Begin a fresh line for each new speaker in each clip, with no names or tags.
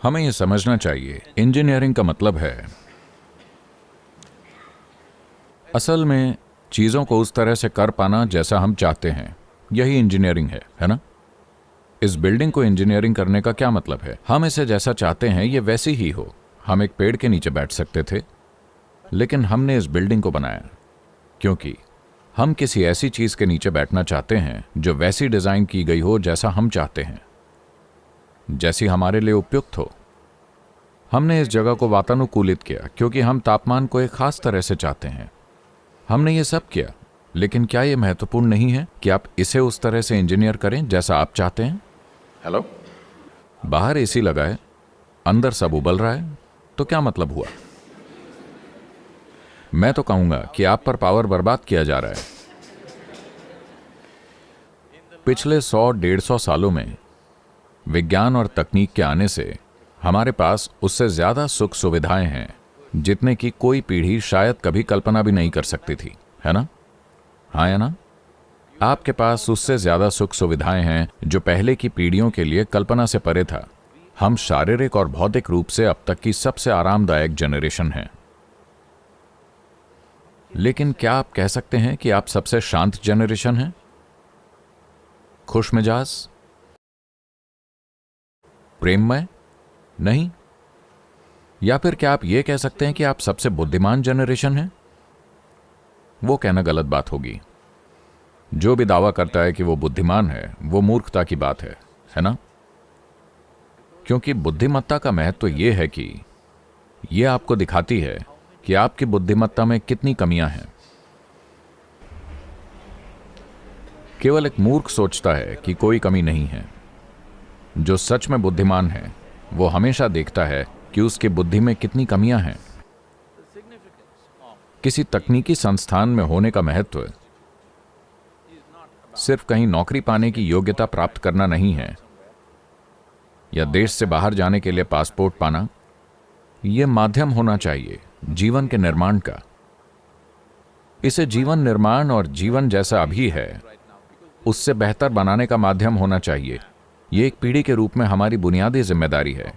हमें यह समझना चाहिए, इंजीनियरिंग का मतलब है असल में चीजों को उस तरह से कर पाना जैसा हम चाहते हैं। यही इंजीनियरिंग है ना? इस बिल्डिंग को इंजीनियरिंग करने का क्या मतलब है? हम इसे जैसा चाहते हैं ये वैसी ही हो। हम एक पेड़ के नीचे बैठ सकते थे, लेकिन हमने इस बिल्डिंग को बनाया क्योंकि हम किसी ऐसी चीज के नीचे बैठना चाहते हैं जो वैसी डिजाइन की गई हो जैसा हम चाहते हैं, जैसी हमारे लिए उपयुक्त हो। हमने इस जगह को वातानुकूलित किया क्योंकि हम तापमान को एक खास तरह से चाहते हैं। हमने ये सब किया, लेकिन क्या यह महत्वपूर्ण नहीं है कि आप इसे उस तरह से इंजीनियर करें जैसा आप चाहते हैं?
हेलो,
बाहर एसी लगा है, अंदर सब उबल रहा है, तो क्या मतलब हुआ? मैं तो कहूंगा कि आप पर पावर बर्बाद किया जा रहा है। पिछले 100-150 सालों में विज्ञान और तकनीक के आने से हमारे पास उससे ज्यादा सुख सुविधाएं हैं जितने की कोई पीढ़ी शायद कभी कल्पना भी नहीं कर सकती थी, है ना? हाँ या ना? आपके पास उससे ज्यादा सुख सुविधाएं हैं जो पहले की पीढ़ियों के लिए कल्पना से परे था। हम शारीरिक और भौतिक रूप से अब तक की सबसे आरामदायक जनरेशन हैं। लेकिन क्या आप कह सकते हैं कि आप सबसे शांत जनरेशन हैं? खुश मिजाज, प्रेममय? नहीं। या फिर क्या आप यह कह सकते हैं कि आप सबसे बुद्धिमान जनरेशन हैं? वो कहना गलत बात होगी। जो भी दावा करता है कि वो बुद्धिमान है, वो मूर्खता की बात है ना? क्योंकि बुद्धिमत्ता का महत्व यह है कि यह आपको दिखाती है कि आपकी बुद्धिमत्ता में कितनी कमियां हैं। केवल एक मूर्ख सोचता है कि कोई कमी नहीं है। जो सच में बुद्धिमान है वो हमेशा देखता है कि उसकी बुद्धि में कितनी कमियां हैं। किसी तकनीकी संस्थान में होने का महत्व सिर्फ कहीं नौकरी पाने की योग्यता प्राप्त करना नहीं है, या देश से बाहर जाने के लिए पासपोर्ट पाना। यह माध्यम होना चाहिए जीवन के निर्माण का। इसे जीवन निर्माण और जीवन जैसा अभी है उससे बेहतर बनाने का माध्यम होना चाहिए। यह एक पीढ़ी के रूप में हमारी बुनियादी जिम्मेदारी है,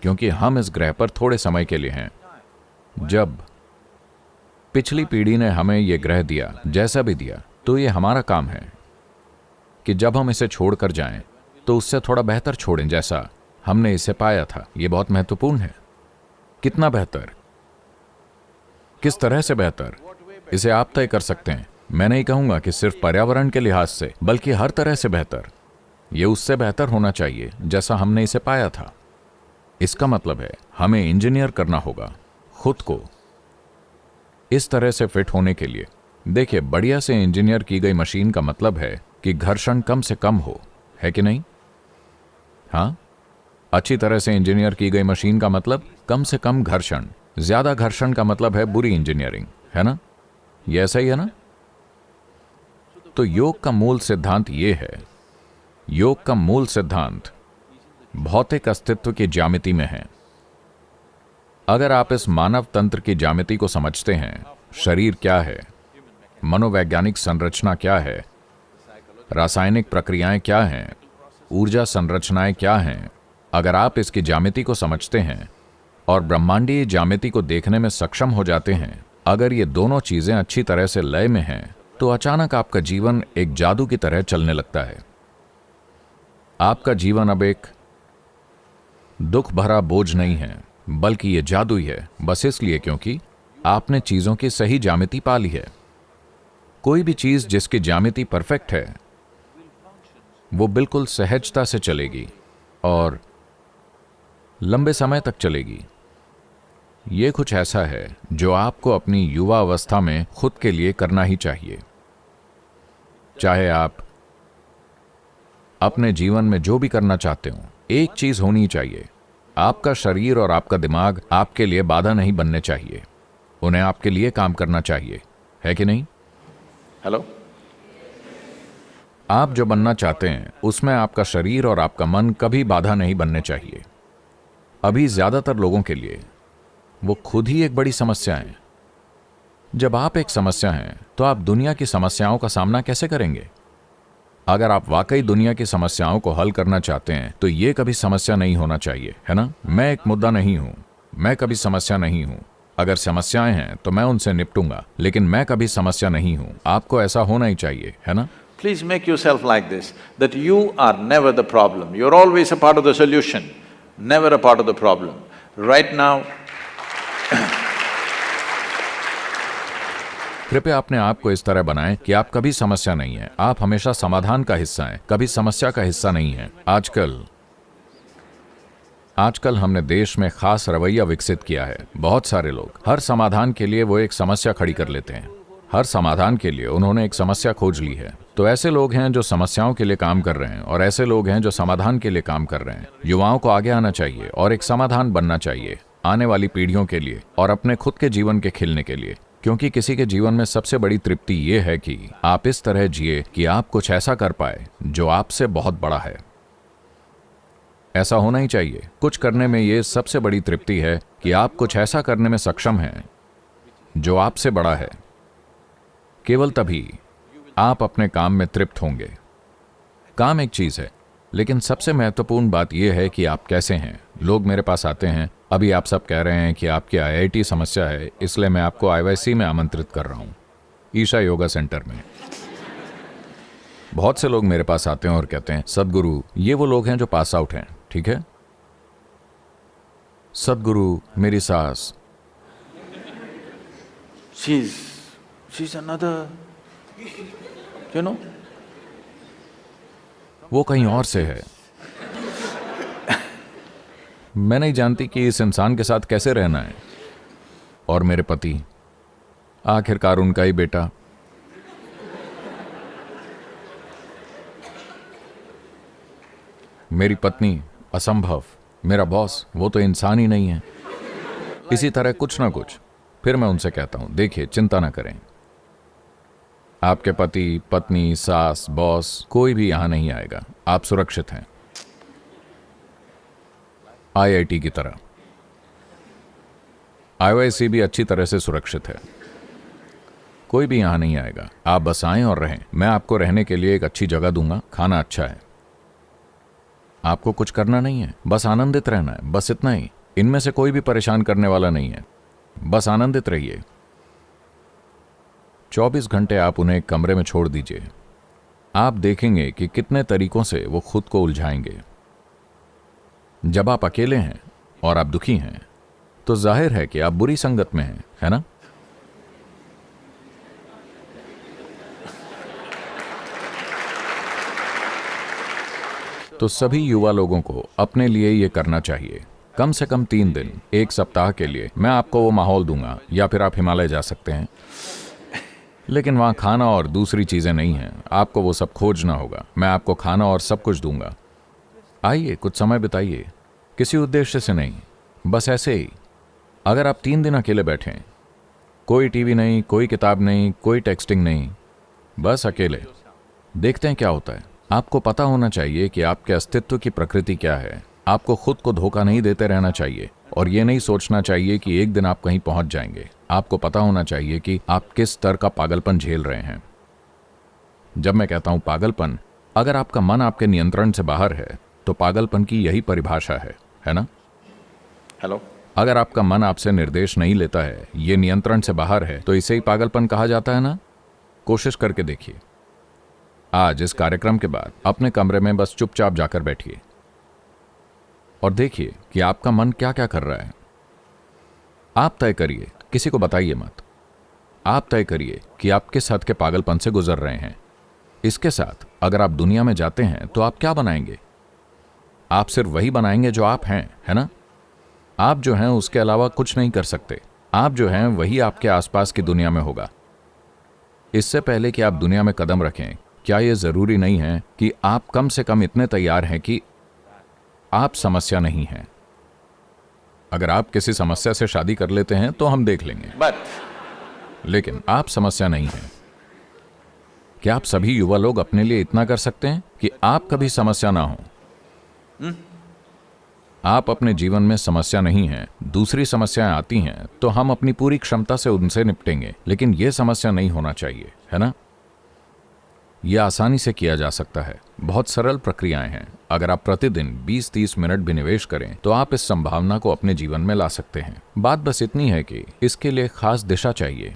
क्योंकि हम इस ग्रह पर थोड़े समय के लिए हैं। जब पिछली पीढ़ी ने हमें यह ग्रह दिया, जैसा भी दिया, तो यह हमारा काम है कि जब हम इसे छोड़कर जाएं तो उससे थोड़ा बेहतर छोड़ें जैसा हमने इसे पाया था। यह बहुत महत्वपूर्ण है। कितना बेहतर, किस तरह से बेहतर, इसे आप तय कर सकते हैं। मैं नहीं कहूंगा कि सिर्फ पर्यावरण के लिहाज से, बल्कि हर तरह से बेहतर। यह उससे बेहतर होना चाहिए जैसा हमने इसे पाया था। इसका मतलब है हमें इंजीनियर करना होगा खुद को इस तरह से फिट होने के लिए। देखिए, बढ़िया से इंजीनियर की गई मशीन का मतलब है कि घर्षण कम से कम हो, है कि नहीं? हाँ, अच्छी तरह से इंजीनियर की गई मशीन का मतलब कम से कम घर्षण। ज्यादा घर्षण का मतलब है बुरी इंजीनियरिंग, है ना? ये ऐसा ही है ना? तो योग का मूल सिद्धांत यह है, योग का मूल सिद्धांत भौतिक अस्तित्व की ज्यामिति में है। अगर आप इस मानव तंत्र की ज्यामिति को समझते हैं, शरीर क्या है, मनोवैज्ञानिक संरचना क्या है, रासायनिक प्रक्रियाएं क्या हैं, ऊर्जा संरचनाएं क्या हैं, अगर आप इसकी ज्यामिति को समझते हैं और ब्रह्मांडीय ज्यामिति को देखने में सक्षम हो जाते हैं, अगर ये दोनों चीजें अच्छी तरह से लय में हैं, तो अचानक आपका जीवन एक जादू की तरह चलने लगता है। आपका जीवन अब एक दुख भरा बोझ नहीं है, बल्कि यह जादू ही है, बस इसलिए क्योंकि आपने चीजों की सही ज्यामिति पा ली है। कोई भी चीज जिसकी ज्यामिति परफेक्ट है वो बिल्कुल सहजता से चलेगी और लंबे समय तक चलेगी। यह कुछ ऐसा है जो आपको अपनी युवा अवस्था में खुद के लिए करना ही चाहिए। चाहे आप अपने जीवन में जो भी करना चाहते हो, एक चीज होनी चाहिए, आपका शरीर और आपका दिमाग आपके लिए बाधा नहीं बनने चाहिए। उन्हें आपके लिए काम करना चाहिए, है कि नहीं?
हेलो,
आप जो बनना चाहते हैं उसमें आपका शरीर और आपका मन कभी बाधा नहीं बनने चाहिए। अभी ज्यादातर लोगों के लिए वो खुद ही एक बड़ी समस्या है। जब आप एक समस्या हैं तो आप दुनिया की समस्याओं का सामना कैसे करेंगे? अगर आप वाकई दुनिया की समस्याओं को हल करना चाहते हैं तो ये कभी समस्या नहीं होना चाहिए, है ना? मैं एक मुद्दा नहीं हूं, मैं कभी समस्या नहीं हूं। अगर समस्याएं हैं तो मैं उनसे निपटूंगा, लेकिन मैं कभी समस्या नहीं हूं। आपको ऐसा होना ही चाहिए, है ना?
Please make yourself like this, that you are never the problem. You're always a part of the solution, never a part of the problem. Right now,
कृपया अपने आप को इस तरह बनाएं कि आप कभी समस्या नहीं हैं, आप हमेशा समाधान का हिस्सा हैं, कभी समस्या का हिस्सा नहीं हैं। आजकल हमने देश में खास रवैया विकसित किया है। बहुत सारे लोग हर समाधान के लिए वो एक समस्या खड़ी कर लेते हैं। हर समाधान के लिए उन्होंने एक समस्या खोज ली है। तो ऐसे लोग हैं जो समस्याओं के लिए काम कर रहे हैं और ऐसे लोग हैं जो समाधान के लिए काम कर रहे हैं। युवाओं को आगे आना चाहिए और एक समाधान बनना चाहिए आने वाली पीढ़ियों के लिए और अपने खुद के जीवन के खिलने के लिए, क्योंकि किसी के जीवन में सबसे बड़ी तृप्ति ये है कि आप इस तरह जिए कि आप कुछ ऐसा कर पाए जो आपसे बहुत बड़ा है। ऐसा होना ही चाहिए। कुछ करने में ये सबसे बड़ी तृप्ति है कि आप कुछ ऐसा करने में सक्षम हैं जो आपसे बड़ा है। केवल तभी आप अपने काम में तृप्त होंगे। काम एक चीज है, लेकिन सबसे महत्वपूर्ण बात यह है कि आप कैसे हैं। लोग मेरे पास आते हैं, अभी आप सब कह रहे हैं कि आपकी IIT समस्या है, इसलिए मैं आपको IYC में आमंत्रित कर रहा हूं, ईशा योगा सेंटर में। बहुत से लोग मेरे पास आते हैं और कहते हैं, सद्गुरु, ये वो लोग हैं जो पास आउट हैं, ठीक है? सद्गुरु, मेरी सास,
she's another, you know?
वो कहीं और से है। मैं नहीं जानती कि इस इंसान के साथ कैसे रहना है। और मेरे पति, आखिरकार उनका ही बेटा। मेरी पत्नी, असंभव। मेरा बॉस, वो तो इंसान ही नहीं है। इसी तरह कुछ ना कुछ। फिर मैं उनसे कहता हूं, देखिए, चिंता ना करें, आपके पति, पत्नी, सास, बॉस, कोई भी यहां नहीं आएगा, आप सुरक्षित हैं। IIT की तरह IYC भी अच्छी तरह से सुरक्षित है। कोई भी यहां नहीं आएगा, आप बस आएं और रहें। मैं आपको रहने के लिए एक अच्छी जगह दूंगा, खाना अच्छा है। आपको कुछ करना नहीं है, बस आनंदित रहना है, बस इतना ही। इनमें से कोई भी परेशान करने वाला नहीं है, बस आनंदित रहिए। 24 घंटे आप उन्हें एक कमरे में छोड़ दीजिए। आप देखेंगे कि कितने तरीकों से वो खुद को उलझाएंगे। जब आप अकेले हैं और आप दुखी हैं तो जाहिर है कि आप बुरी संगत में हैं, है ना? तो सभी युवा लोगों को अपने लिए ये करना चाहिए। कम से कम 3 दिन, 1 सप्ताह के लिए मैं आपको वो माहौल दूंगा, या फिर आप हिमालय जा सकते हैं, लेकिन वहां खाना और दूसरी चीजें नहीं हैं। आपको वो सब खोजना होगा। मैं आपको खाना और सब कुछ दूंगा। आइए, कुछ समय बिताइए, किसी उद्देश्य से नहीं, बस ऐसे ही। अगर आप 3 दिन अकेले बैठें, कोई टीवी नहीं, कोई किताब नहीं, कोई टेक्सटिंग नहीं, बस अकेले, देखते हैं क्या होता है। आपको पता होना चाहिए कि आपके अस्तित्व की प्रकृति क्या है। आपको खुद को धोखा नहीं देते रहना चाहिए और ये नहीं सोचना चाहिए कि एक दिन आप कहीं पहुंच जाएंगे। आपको पता होना चाहिए कि आप किस स्तर का पागलपन झेल रहे हैं। जब मैं कहता हूं पागलपन, अगर आपका मन आपके नियंत्रण से बाहर है तो पागलपन की यही परिभाषा है ना?
हेलो।
अगर आपका मन आपसे निर्देश नहीं लेता है, ये नियंत्रण से बाहर है, तो इसे ही पागलपन कहा जाता है ना? कोशिश करके देखिए। आज इस कार्यक्रम के बाद अपने कमरे में बस चुपचाप जाकर बैठिए और देखिए कि आपका मन क्या क्या कर रहा है। आप तय करिए, किसी को बताइए मत। आप तय करिए कि आप किस हद के पागलपन से गुजर रहे हैं। इसके साथ अगर आप दुनिया में जाते हैं तो आप क्या बनाएंगे? आप सिर्फ वही बनाएंगे जो आप हैं, है ना? आप जो हैं उसके अलावा कुछ नहीं कर सकते। आप जो हैं वही आपके आसपास की दुनिया में होगा। इससे पहले कि आप दुनिया में कदम रखें, क्या यह जरूरी नहीं है कि आप कम से कम इतने तैयार हैं कि आप समस्या नहीं हैं? अगर आप किसी समस्या से शादी कर लेते हैं तो हम देख लेंगे, लेकिन आप समस्या नहीं हैं। क्या आप सभी युवा लोग अपने लिए इतना कर सकते हैं कि आप कभी समस्या ना हो? आप अपने जीवन में समस्या नहीं हैं। दूसरी समस्याएं आती हैं तो हम अपनी पूरी क्षमता से उनसे निपटेंगे, लेकिन यह समस्या नहीं होना चाहिए, है ना? ये आसानी से किया जा सकता है। बहुत सरल प्रक्रियाएं हैं। अगर आप प्रतिदिन 20-30 मिनट भी निवेश करें तो आप इस संभावना को अपने जीवन में ला सकते हैं। बात बस इतनी है कि इसके लिए खास दिशा चाहिए,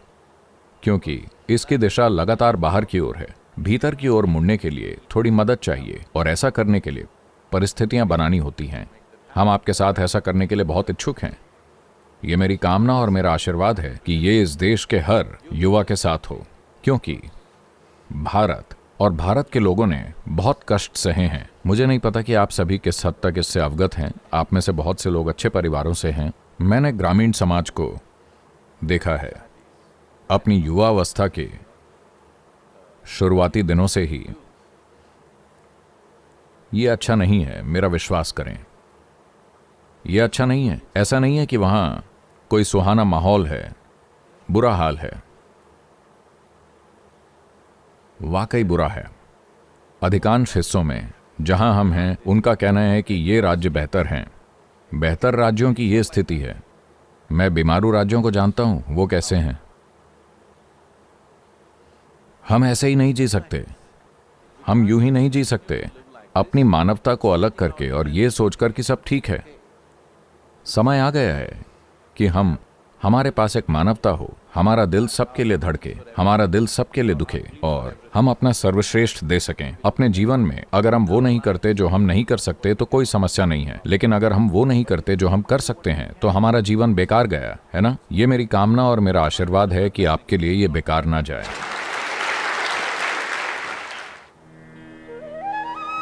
क्योंकि इसकी दिशा लगातार बाहर की ओर है। भीतर की ओर मुड़ने के लिए थोड़ी मदद चाहिए, और ऐसा करने के लिए परिस्थितियां बनानी होती हैं। हम आपके साथ ऐसा करने के लिए बहुत इच्छुक हैं। ये मेरी कामना और मेरा आशीर्वाद है कि ये इस देश के हर युवा के साथ हो, क्योंकि भारत और भारत के लोगों ने बहुत कष्ट सहे हैं। मुझे नहीं पता कि आप सभी किस हद तक इससे अवगत हैं। आप में से बहुत से लोग अच्छे परिवारों से हैं। मैंने ग्रामीण समाज को देखा है अपनी युवावस्था के शुरुआती दिनों से ही। ये अच्छा नहीं है, मेरा विश्वास करें। ये अच्छा नहीं है। ऐसा नहीं है कि वहां कोई सुहाना माहौल है, बुरा हाल है। वाकई बुरा है। अधिकांश हिस्सों में जहां हम हैं, उनका कहना है कि ये राज्य बेहतर हैं। बेहतर राज्यों की ये स्थिति है। मैं बीमारू राज्यों को जानता हूं, वो कैसे हैं। हम ऐसे ही नहीं जी सकते। हम यूं ही नहीं जी सकते, अपनी मानवता को अलग करके और ये सोचकर कि सब ठीक है। समय आ गया है कि हमारे पास एक मानवता हो, हमारा दिल सबके लिए धड़के, हमारा दिल सबके लिए दुखे, और हम अपना सर्वश्रेष्ठ दे सकें अपने जीवन में। अगर हम वो नहीं करते जो हम नहीं कर सकते तो कोई समस्या नहीं है, लेकिन अगर हम वो नहीं करते जो हम कर सकते हैं तो हमारा जीवन बेकार गया है ना। ये मेरी कामना और मेरा आशीर्वाद है कि आपके लिए ये बेकार ना जाए।